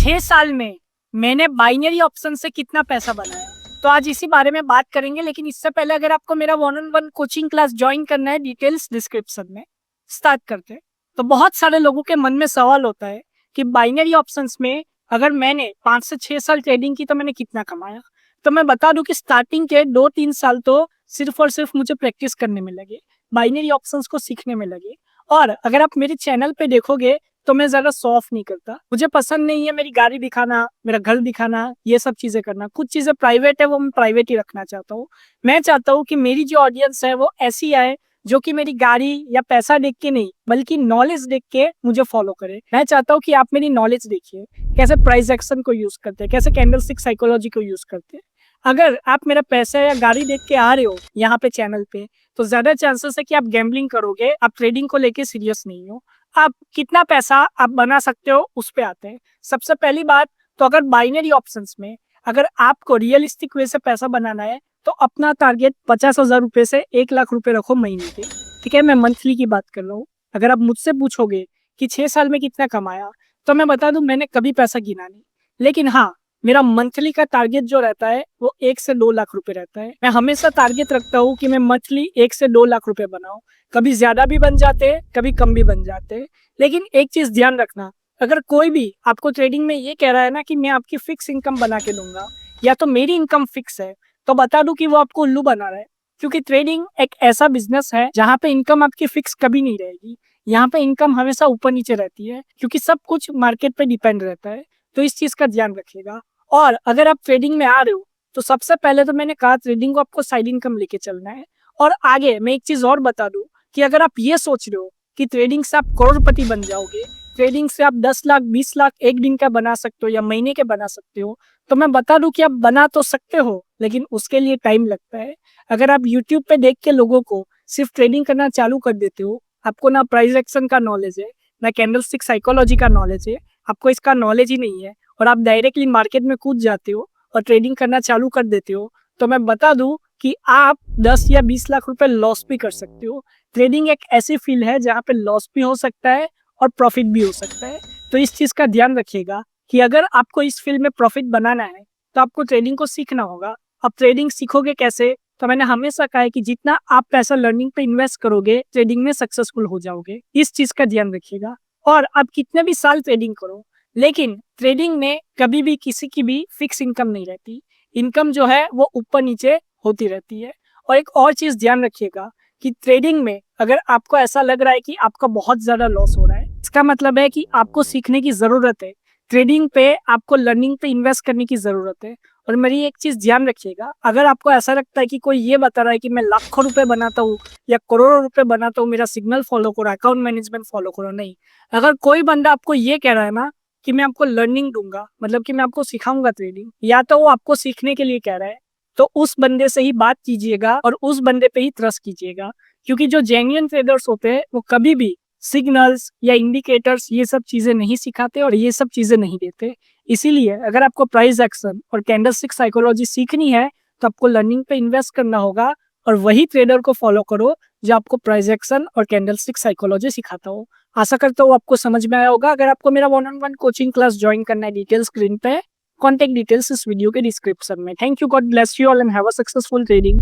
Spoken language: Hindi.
6 साल में मैंने बाइनरी ऑप्शन से कितना पैसा बनाया, तो आज इसी बारे में बात करेंगे। लेकिन इससे पहले अगर आपको मेरा 1-on-1 कोचिंग क्लास ज्वाइन करना है, डिटेल्स डिस्क्रिप्शन में। स्टार्ट करते हैं। तो बहुत सारे लोगों के मन में सवाल होता है कि बाइनरी ऑप्शंस में अगर मैंने 5 से 6 साल ट्रेडिंग की तो मैंने कितना कमाया। तो मैं बता दूं कि स्टार्टिंग के 2-3 साल तो सिर्फ और सिर्फ मुझे प्रैक्टिस करने में लगे, बाइनरी ऑप्शंस को सीखने में लगे। और अगर आप मेरे चैनल पे देखोगे तो मैं ज्यादा शो ऑफ नहीं करता। मुझे पसंद नहीं है मेरी गाड़ी दिखाना, मेरा घर दिखाना, ये सब चीजें करना। कुछ चीजें प्राइवेट है वो मैं प्राइवेट ही रखना चाहता हूँ। मैं चाहता हूँ कि मेरी जो ऑडियंस है वो ऐसी आए जो कि मेरी गाड़ी या पैसा देख के नहीं बल्कि नॉलेज देख के मुझे फॉलो करे। मैं चाहता हूँ कि आप मेरी नॉलेज देखिए, कैसे प्राइस एक्शन को यूज करते हैं, कैसे कैंडलस्टिक साइकोलॉजी को यूज करते हैं। अगर आप मेरा पैसा या गाड़ी देख के आ रहे हो यहाँ पे चैनल पे, तो ज्यादा चांसेस है कि आप गैम्बलिंग करोगे, आप ट्रेडिंग को लेके सीरियस नहीं हो। आप कितना पैसा आप बना सकते हो उस पे आते हैं। सबसे पहली बात तो अगर बाइनरी ऑप्शंस में अगर आपको रियलिस्टिक वे से पैसा बनाना है तो अपना टारगेट 50,000 रुपए से 1 लाख रुपए रखो महीने के। ठीक है, मैं मंथली की बात कर रहा हूँ। अगर आप मुझसे पूछोगे कि 6 साल में कितना कमाया, तो मैं बता दूं मैंने कभी पैसा गिना नहीं। लेकिन हाँ, मेरा मंथली का टारगेट जो रहता है वो 1 से 2 लाख रुपए रहता है। मैं हमेशा टारगेट रखता हूँ कि मैं मंथली 1 से 2 लाख रुपए बनाऊं। कभी ज्यादा भी बन जाते हैं, कभी कम भी बन जाते हैं। लेकिन एक चीज ध्यान रखना, अगर कोई भी आपको ट्रेडिंग में ये कह रहा है ना कि मैं आपकी फिक्स इनकम बना के दूंगा या तो मेरी इनकम फिक्स है, तो बता दूं कि वो आपको उल्लू बना रहा है। क्योंकि ट्रेडिंग एक ऐसा बिजनेस है जहाँ पे इनकम आपकी फिक्स कभी नहीं रहेगी। यहाँ पे इनकम हमेशा ऊपर नीचे रहती है क्योंकि सब कुछ मार्केट पे डिपेंड रहता है। तो इस चीज का ध्यान रखिएगा। और अगर आप ट्रेडिंग में आ रहे हो तो सबसे पहले तो मैंने कहा ट्रेडिंग को आपको साइड इनकम लेके चलना है। और आगे मैं एक चीज और बता दूं कि अगर आप ये सोच रहे हो कि ट्रेडिंग से आप करोड़पति बन जाओगे, ट्रेडिंग से आप 10 लाख 20 लाख एक दिन का बना सकते हो या महीने के बना सकते हो, तो मैं बता दूं कि आप बना तो सकते हो लेकिन उसके लिए टाइम लगता है। अगर आप यूट्यूब पे देख के लोगों को सिर्फ ट्रेडिंग करना चालू कर देते हो, आपको ना प्राइस एक्शन का नॉलेज है, ना कैंडलस्टिक साइकोलॉजी का नॉलेज है, आपको इसका नॉलेज ही नहीं है और आप डायरेक्टली मार्केट में कूद जाते हो और ट्रेडिंग करना चालू कर देते हो, तो मैं बता दूं कि आप 10 या 20 लाख रुपए लॉस भी कर सकते हो। ट्रेडिंग एक ऐसी फील्ड है जहाँ पे लॉस भी हो सकता है और प्रॉफिट भी हो सकता है। तो इस चीज का ध्यान रखिएगा कि अगर आपको इस फील्ड में प्रॉफिट बनाना है तो आपको ट्रेडिंग को सीखना होगा। अब ट्रेडिंग सीखोगे कैसे, तो मैंने हमेशा कहा है कि जितना आप पैसा लर्निंग पे इन्वेस्ट करोगे ट्रेडिंग में सक्सेसफुल हो जाओगे। इस चीज का ध्यान रखिएगा। और आप कितने भी साल ट्रेडिंग करो, लेकिन ट्रेडिंग में कभी भी किसी की भी फिक्स इनकम नहीं रहती। इनकम जो है वो ऊपर नीचे होती रहती है। और एक और चीज ध्यान रखिएगा कि ट्रेडिंग में अगर आपको ऐसा लग रहा है कि आपका बहुत ज्यादा लॉस हो रहा है, इसका मतलब है कि आपको सीखने की जरूरत है। ट्रेडिंग पे आपको लर्निंग पे इन्वेस्ट करने की जरूरत है। और मेरी एक चीज ध्यान रखिएगा, अगर आपको ऐसा लगता है कि कोई ये बता रहा है कि मैं लाखों रुपए बनाता हूँ या करोड़ों रुपए बनाता हूँ, मेरा सिग्नल फॉलो करो, अकाउंट मैनेजमेंट फॉलो करो, नहीं। अगर कोई बंदा आपको ये कह रहा है ना कि मैं आपको लर्निंग दूंगा, मतलब कि मैं आपको सिखाऊंगा ट्रेडिंग, या तो वो आपको सीखने के लिए कह रहा है, तो उस बंदे से ही बात कीजिएगा और उस बंदे पे ही ट्रस्ट कीजिएगा। क्योंकि जो जेन्युइन ट्रेडर्स होते हैं वो कभी भी सिग्नल्स या इंडिकेटर्स ये सब चीजें नहीं सिखाते और ये सब चीजें नहीं देते। इसीलिए अगर आपको प्राइस एक्शन और कैंडलस्टिक साइकोलॉजी सीखनी है तो आपको लर्निंग पे इन्वेस्ट करना होगा और वही ट्रेडर को फॉलो करो जो आपको प्राइस एक्शन और कैंडलस्टिक साइकोलॉजी सिखाता हो। आशा करता हूँ आपको समझ में आया होगा। अगर आपको मेरा 1-on-1 कोचिंग क्लास ज्वाइन करना है, डिटेल स्क्रीन पे, कॉन्टेक्ट डिटेल्स इस वीडियो के डिस्क्रिप्शन में। Thank you, God bless you all and have a successful trading.